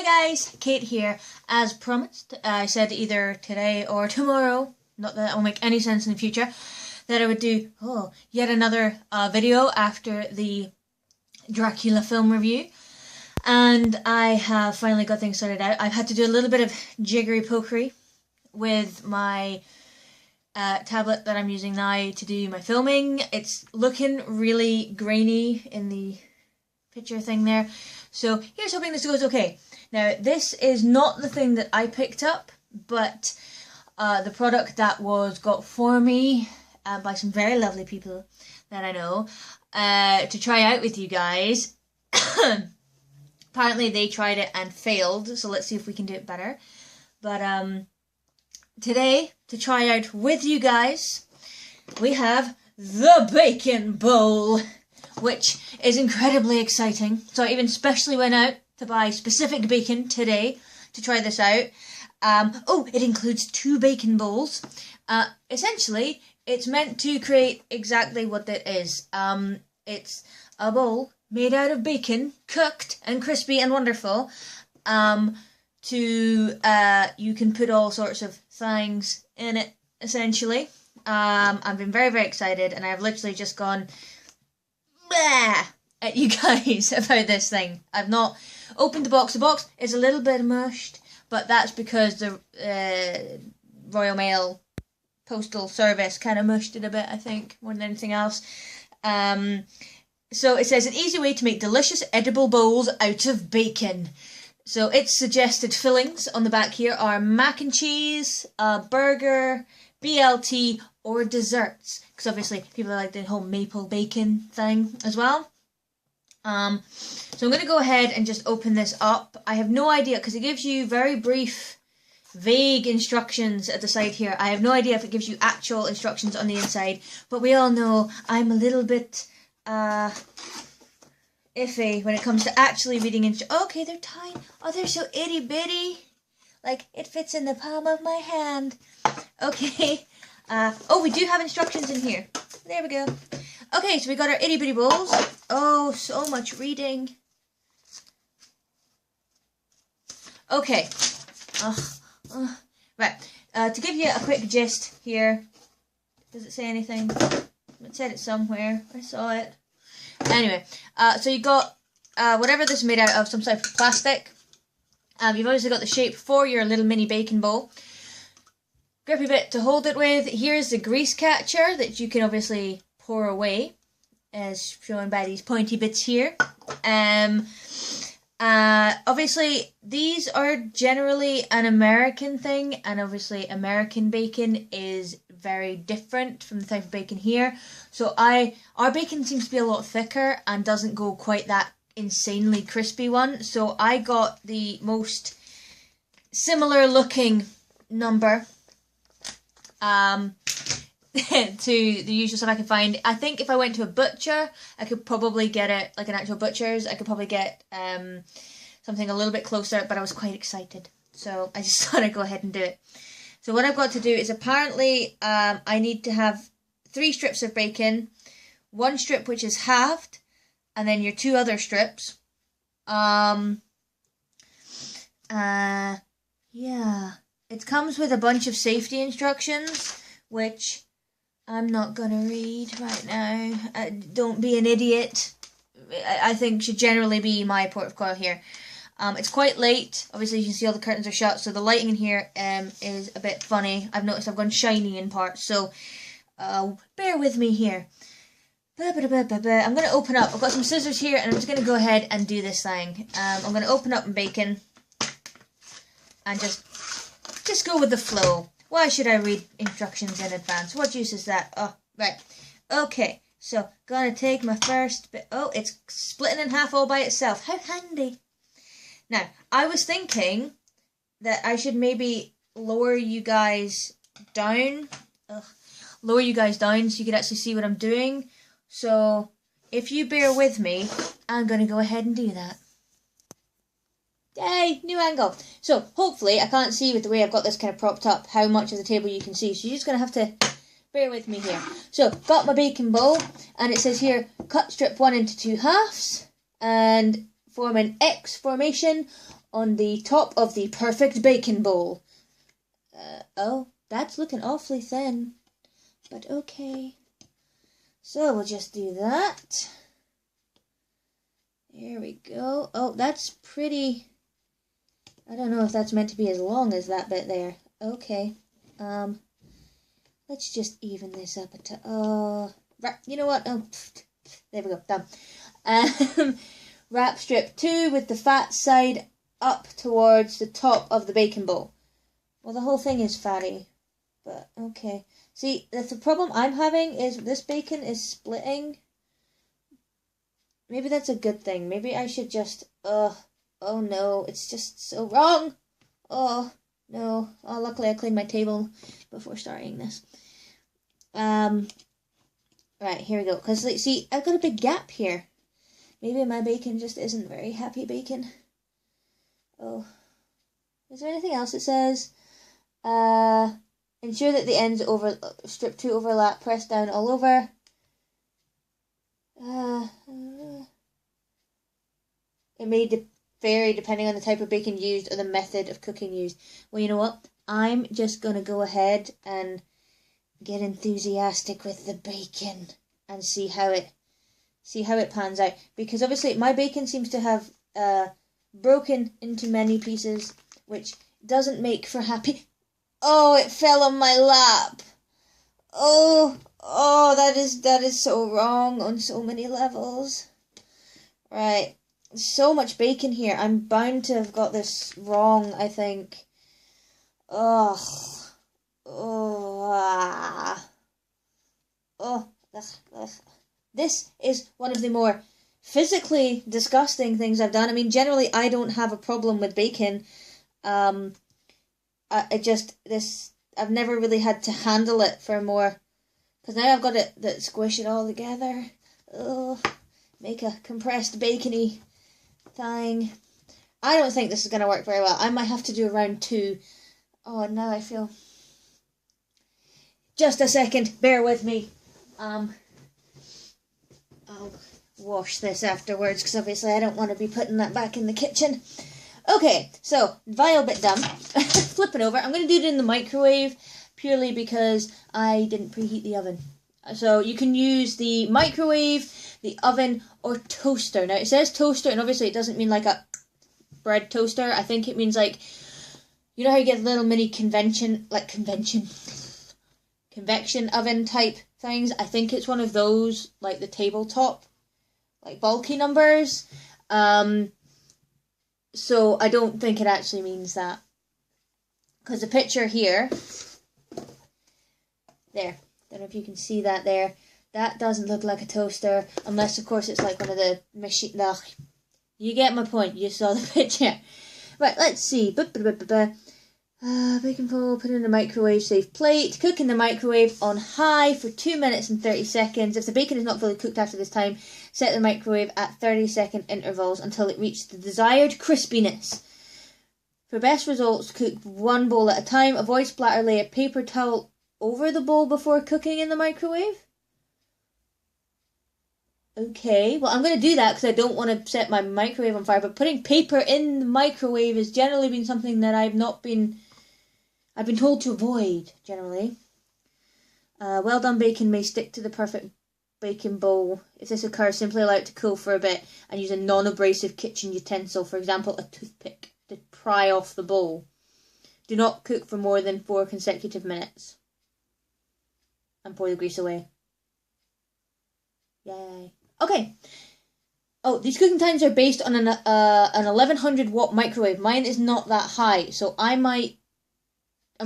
Hi guys, Kate here. As promised, I said either today or tomorrow, not that it will make any sense in the future, that I would do yet another video after the Dracula film review. And I have finally got things sorted out. I've had to do a little bit of jiggery-pokery with my tablet that I'm using now to do my filming. It's looking really grainy in the picture thing there. So here's hoping this goes okay. Now this is not the thing that I picked up, but the product that was got for me by some very lovely people that I know to try out with you guys. Apparently they tried it and failed, so let's see if we can do it better. But today, to try out with you guys, we have the Bacon Bowl, which is incredibly exciting. So I even specially went out to buy specific bacon today to try this out. It includes 2 bacon bowls. Essentially, it's meant to create exactly what it is. It's a bowl made out of bacon, cooked and crispy and wonderful. You can put all sorts of things in it, essentially. I've been very, very excited, and I've literally just gone bleh at you guys about this thing. I've not opened the box. The box is a little bit mushed, but that's because the Royal Mail Postal Service kind of mushed it a bit, I think, more than anything else. So it says, an easy way to make delicious edible bowls out of bacon. So its suggested fillings on the back here are mac and cheese, burger, BLT, or desserts. Because obviously people like the whole maple bacon thing as well. So I'm going to go ahead and just open this up. I have no idea, because it gives you very brief, vague instructions at the side here. I have no idea if it gives you actual instructions on the inside. But we all know I'm a little bit iffy when it comes to actually reading Okay, they're tiny. Oh, they're so itty bitty. Like, it fits in the palm of my hand. Okay. We do have instructions in here. There we go. Okay, so we got our itty bitty bowls. Oh, so much reading. Okay. Right. To give you a quick gist here. Does it say anything? It said it somewhere. I saw it. Anyway, so you got whatever this is made out of, some type of plastic. You've obviously got the shape for your little mini bacon bowl. Grippy bit to hold it with. Here's the grease catcher that you can obviously pour away, as shown by these pointy bits here. Obviously, these are generally an American thing, and obviously American bacon is very different from the type of bacon here. So our bacon seems to be a lot thicker and doesn't go quite that insanely crispy one. So I got the most similar looking number to the usual stuff I can find. I think if I went to a butcher, I could probably get it, like an actual butcher's, I could probably get something a little bit closer, but I was quite excited. So I just thought I'd go ahead and do it. So what I've got to do is apparently I need to have 3 strips of bacon, 1 strip which is halved, and then your 2 other strips. Yeah. It comes with a bunch of safety instructions, which I'm not going to read right now. Don't be an idiot. I think should generally be my port of call here. It's quite late. Obviously, you can see all the curtains are shut, so the lighting in here is a bit funny. I've noticed I've gone shiny in parts, so bear with me here. I'm going to open up. I've got some scissors here, and I'm just going to go ahead and do this thing. I'm going to open up bacon and just go with the flow. Why should I read instructions in advance? What use is that? Oh, right. Okay, so going to take my first bit. Oh, it's splitting in half all by itself. How handy. Now, I was thinking that I should maybe lower you guys down. Lower you guys down so you can actually see what I'm doing. So, if you bear with me, I'm going to go ahead and do that. Yay, new angle. So, hopefully, I can't see with the way I've got this kind of propped up how much of the table you can see. So, you're just going to have to bear with me here. So, got my bacon bowl, and it says here, cut strip 1 into 2 halves, and form an X formation on the top of the perfect bacon bowl. Oh, that's looking awfully thin, but okay. So we'll just do that. There we go. Oh, that's pretty. I don't know if that's meant to be as long as that bit there. Okay. Let's just even this up you know what? Oh, there we go. Done. Wrap strip 2 with the fat side up towards the top of the bacon bowl. Well, the whole thing is fatty, but okay. See, that's the problem I'm having is this bacon is splitting. Maybe that's a good thing. Maybe I should just, oh no, it's just so wrong. Oh, no. Oh, luckily I cleaned my table before starting this. Right, here we go. Because, see, I've got a big gap here. Maybe my bacon just isn't very happy bacon. Oh. Is there anything else it says? Ensure that the ends strip 2 overlap. Press down all over. It may vary depending on the type of bacon used or the method of cooking used. Well, you know what? I'm just going to go ahead and get enthusiastic with the bacon and see how it pans out. Because obviously my bacon seems to have broken into many pieces, which doesn't make for happy. Oh, it fell on my lap. Oh, that is so wrong on so many levels. Right. So much bacon here. I'm bound to have got this wrong, I think. Ugh. This is one of the more physically disgusting things I've done. I mean, generally, I don't have a problem with bacon. I've never really had to handle it for more, because now I've got to squish it all together. Make a compressed bacony thing. I don't think this is going to work very well. I might have to do a round 2. Oh, now I feel... Just a second, bear with me. I'll wash this afterwards, because obviously I don't want to be putting that back in the kitchen. Okay, so, vial bit done. Flip it over. I'm going to do it in the microwave, purely because I didn't preheat the oven. So, you can use the microwave, the oven, or toaster. Now, it says toaster, and obviously it doesn't mean like a bread toaster. I think it means like, you know how you get little mini convection oven type things? I think it's one of those, like the tabletop, like bulky numbers. So I don't think it actually means that. Because the picture here, there, don't know if you can see that there, that doesn't look like a toaster, unless of course it's like one of the machine. You get my point, you saw the picture. Right, let's see. Bacon bowl, put in the microwave, safe plate. Cook in the microwave on high for 2 minutes and 30 seconds. If the bacon is not fully cooked after this time, set the microwave at 30-second intervals until it reaches the desired crispiness. For best results, cook one bowl at a time. Avoid splatter, lay a paper towel over the bowl before cooking in the microwave. Okay, well I'm going to do that because I don't want to set my microwave on fire, but putting paper in the microwave has generally been something that I've been told to avoid, generally. Well done bacon may stick to the perfect bacon bowl. If this occurs, simply allow it to cool for a bit and use a non-abrasive kitchen utensil, for example a toothpick, to pry off the bowl. Do not cook for more than 4 consecutive minutes. And pour the grease away. Yay. Okay. Oh, these cooking times are based on an 1100 watt microwave. Mine is not that high, so I'm going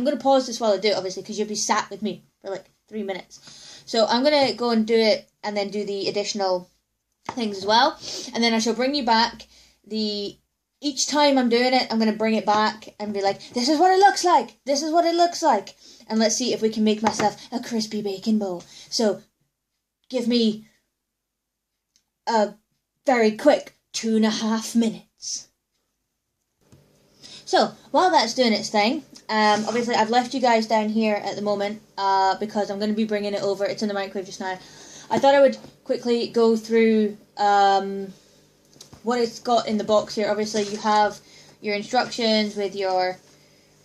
to pause this while I do it, obviously, because you'll be sat with me for like 3 minutes. So I'm going to go and do it, and then do the additional things as well. And then I shall bring you back each time I'm doing it, I'm going to bring it back and be like, this is what it looks like. This is what it looks like. And let's see if we can make myself a crispy bacon bowl. So give me a very quick 2.5 minutes. So while that's doing its thing, obviously I've left you guys down here at the moment because I'm going to be bringing it over. It's in the microwave just now. I thought I would quickly go through what it's got in the box here. Obviously you have your instructions with your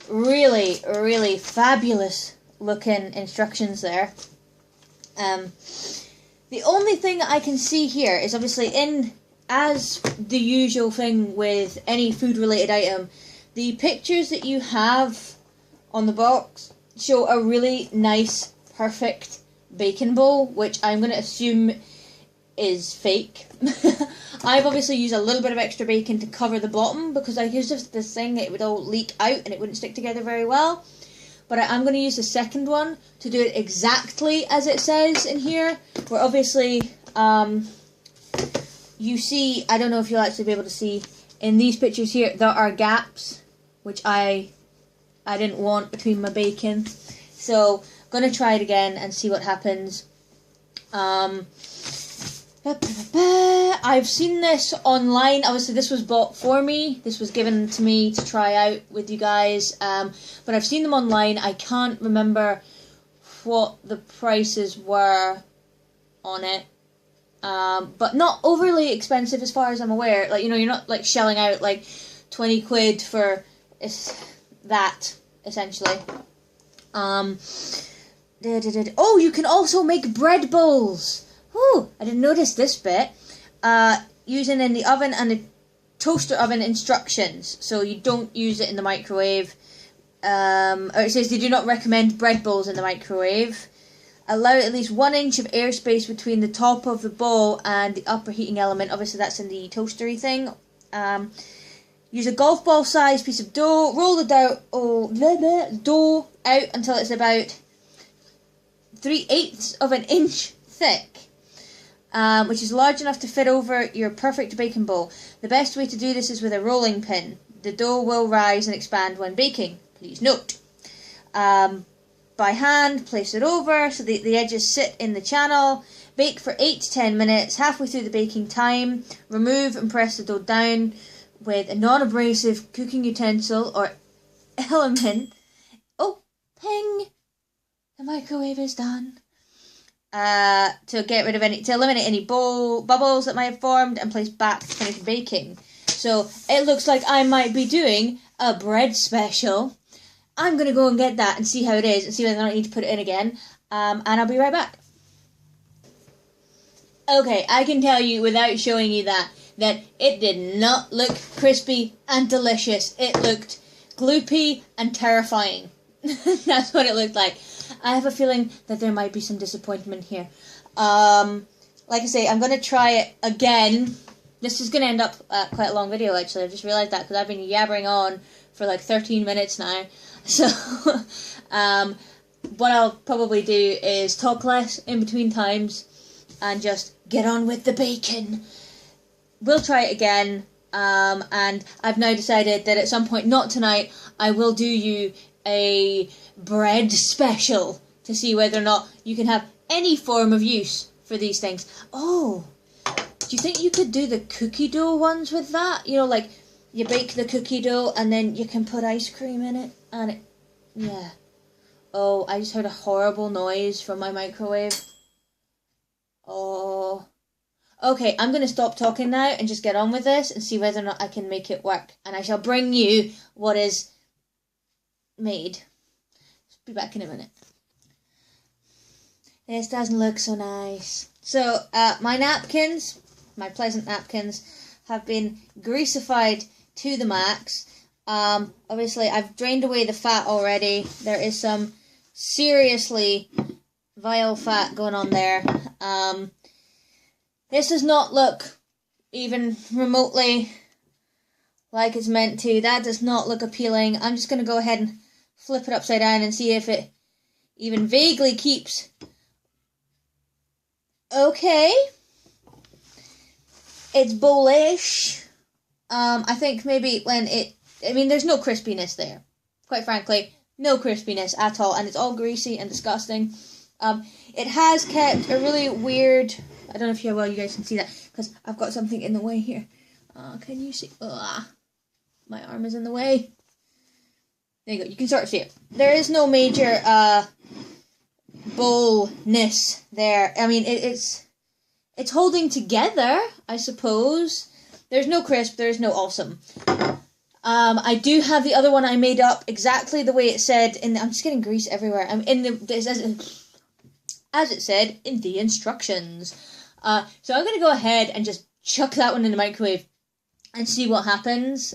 really, really fabulous looking instructions there. The only thing I can see here is obviously as the usual thing with any food related item, the pictures that you have on the box show a really nice, perfect bacon bowl, which I'm going to assume is fake. I've obviously used a little bit of extra bacon to cover the bottom because I used this thing that it would all leak out and it wouldn't stick together very well. But I'm going to use the second one to do it exactly as it says in here, where obviously you see, I don't know if you'll actually be able to see, in these pictures here, there are gaps, which I didn't want between my bacon. So, I'm going to try it again and see what happens. I've seen this online. Obviously, this was bought for me. This was given to me to try out with you guys. But I've seen them online. I can't remember what the prices were on it. But not overly expensive as far as I'm aware. Like, you know, you're not like shelling out like 20 quid for that, essentially. Oh, you can also make bread bowls. Ooh, I didn't notice this bit. Using in the oven and the toaster oven instructions. So you don't use it in the microwave. Or it says they do not recommend bread bowls in the microwave. Allow at least 1 inch of airspace between the top of the bowl and the upper heating element. Obviously that's in the toastery thing. Use a golf ball sized piece of dough. Roll the dough out until it's about 3/8 of an inch thick. Which is large enough to fit over your perfect bacon bowl. The best way to do this is with a rolling pin. The dough will rise and expand when baking. Please note. By hand, place it over so the edges sit in the channel. Bake for 8 to 10 minutes. Halfway through the baking time, remove and press the dough down with a non-abrasive cooking utensil or element. Oh, ping! The microwave is done. To eliminate any bubbles that might have formed and place back to finish baking. So it looks like I might be doing a bread special. I'm going to go and get that and see how it is and see whether or not I need to put it in again. And I'll be right back. Okay, I can tell you without showing you that it did not look crispy and delicious. It looked gloopy and terrifying. That's what it looked like. I have a feeling that there might be some disappointment here. Like I say, I'm going to try it again. This is going to end up quite a long video, actually. I've just realised that because I've been yabbering on for like 13 minutes now. So, what I'll probably do is talk less in between times and just get on with the bacon. We'll try it again. And I've now decided that at some point, not tonight, I will do you a bread special to see whether or not you can have any form of use for these things. Oh, do you think you could do the cookie dough ones with that? You know, like you bake the cookie dough and then you can put ice cream in it and it, yeah. Oh, I just heard a horrible noise from my microwave. Oh. Okay, I'm going to stop talking now and just get on with this and see whether or not I can make it work. And I shall bring you what is made. Be back in a minute. This doesn't look so nice. So, my napkins, my pleasant napkins, have been greasified to the max. Obviously, I've drained away the fat already. There is some seriously vile fat going on there. This does not look even remotely like it's meant to. That does not look appealing. I'm just going to go ahead and flip it upside down and see if it even vaguely keeps. Okay. It's bowlish. I think maybe when there's no crispiness there. Quite frankly, no crispiness at all. And it's all greasy and disgusting. It has kept a really weird... I don't know if you guys can see that. Because I've got something in the way here. Can you see? My arm is in the way. There you go. You can sort of see it. There is no major boldness there. I mean, it's holding together, I suppose. There's no crisp. There's no awesome. I do have the other one I made up exactly the way it said I'm just getting grease everywhere. I'm in as it said in the instructions. So I'm gonna go ahead and just chuck that one in the microwave and see what happens.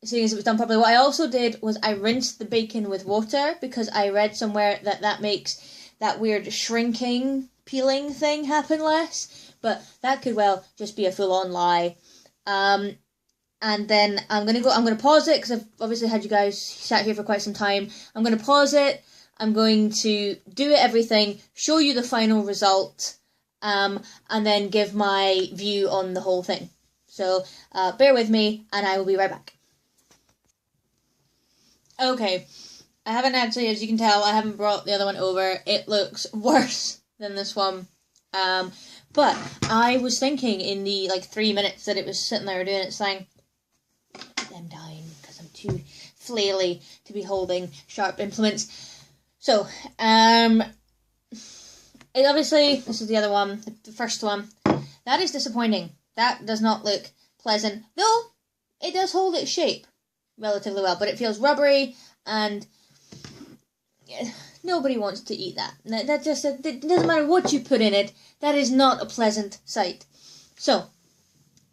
Seeing as it was done properly. What I also did was I rinsed the bacon with water because I read somewhere that makes that weird shrinking, peeling thing happen less. But that could well just be a full-on lie. And then I'm gonna pause it because I've obviously had you guys sat here for quite some time. I'm gonna pause it. I'm going to do everything, show you the final result, and then give my view on the whole thing. So bear with me, and I will be right back. Okay, I haven't actually, as you can tell, I haven't brought the other one over. It looks worse than this one. But I was thinking in the 3 minutes that it was sitting there doing its thing, I'm dying because I'm too flaily to be holding sharp implements. So, obviously, this is the other one, the first one. That is disappointing. That does not look pleasant, though it does hold its shape relatively well, but it feels rubbery, and nobody wants to eat that. That just, it doesn't matter what you put in it, that is not a pleasant sight. So,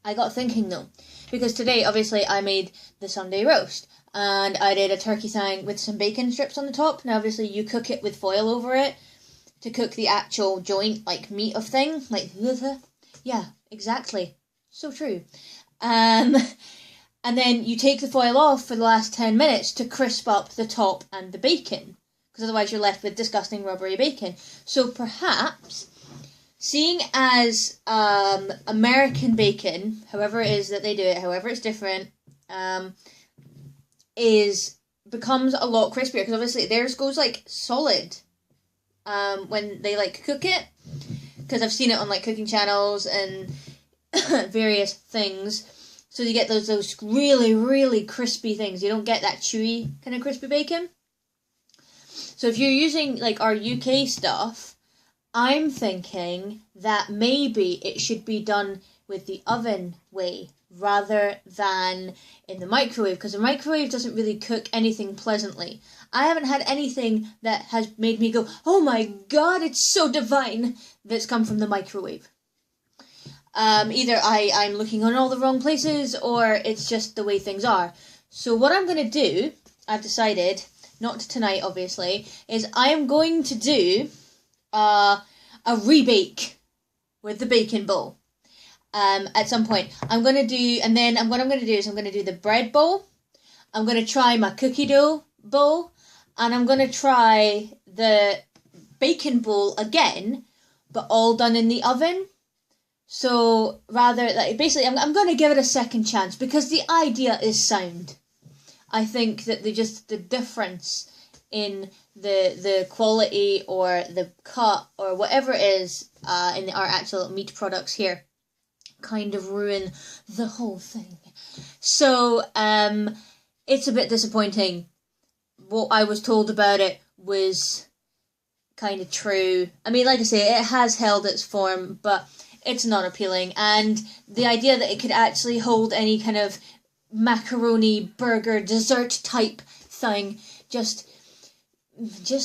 I got thinking though, because today, obviously, I made the Sunday roast, and I did a turkey thing with some bacon strips on the top. Now, obviously, you cook it with foil over it to cook the actual joint, meat of thing, yeah, exactly, so true. And then you take the foil off for the last 10 minutes to crisp up the top and the bacon, because otherwise you're left with disgusting rubbery bacon. So perhaps, seeing as American bacon, however it is that they do it, however it's different, becomes a lot crispier, because obviously theirs goes solid when they cook it, because I've seen it on cooking channels and various things. So you get those really, really crispy things. You don't get that chewy kind of crispy bacon. So if you're using our UK stuff, I'm thinking that maybe it should be done with the oven way rather than in the microwave, because the microwave doesn't really cook anything pleasantly. I haven't had anything that has made me go, oh my god, it's so divine, that's come from the microwave. Either I'm looking on all the wrong places, or it's just the way things are. So what I'm going to do, I've decided, not tonight obviously, is I am going to do a rebake with the bacon bowl. At some point. I'm going to do, and then what I'm going to do is I'm going to do the bread bowl, I'm going to try my cookie dough bowl, and I'm going to try the bacon bowl again, but all done in the oven. So rather, basically, I'm going to give it a second chance because the idea is sound. I think that the difference in the quality or the cut or whatever it is in our actual meat products here kind of ruin the whole thing. So it's a bit disappointing. What I was told about it was kind of true. I mean, like I say, it has held its form, but it's not appealing, and the idea that it could actually hold any kind of macaroni burger dessert type thing, just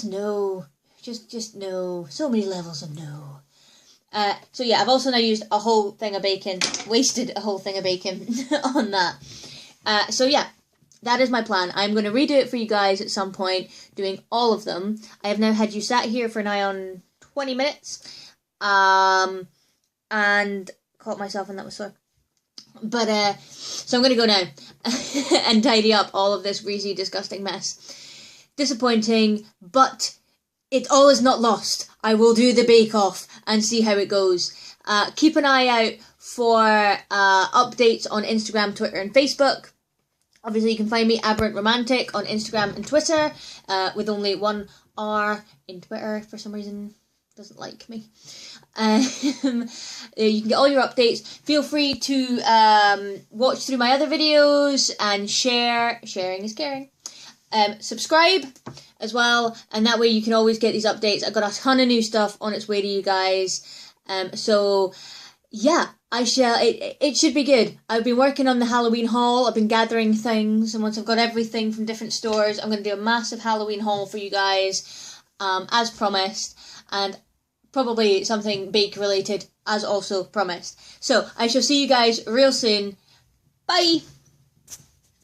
no, just no, so many levels of no. So yeah, I've also now used a whole thing of bacon, wasted a whole thing of bacon on that. So yeah, that is my plan. I'm going to redo it for you guys at some point, doing all of them. I have now had you sat here for nigh on 20 minutes. And caught myself and that was sore. But, so I'm going to go now and tidy up all of this greasy, disgusting mess. Disappointing, but it all is not lost. I will do the bake-off and see how it goes. Keep an eye out for updates on Instagram, Twitter, and Facebook. Obviously, you can find me, AberrantRomantic, on Instagram and Twitter, with only one R in Twitter for some reason. Doesn't like me. You can get all your updates. Feel free to watch through my other videos and share. Sharing is caring. Subscribe as well, and that way you can always get these updates. I've got a ton of new stuff on its way to you guys. So yeah, I shall. It should be good. I've been working on the Halloween haul. I've been gathering things, and once I've got everything from different stores, I'm going to do a massive Halloween haul for you guys, as promised, and probably something bake related, as also promised. So I shall see you guys real soon. Bye.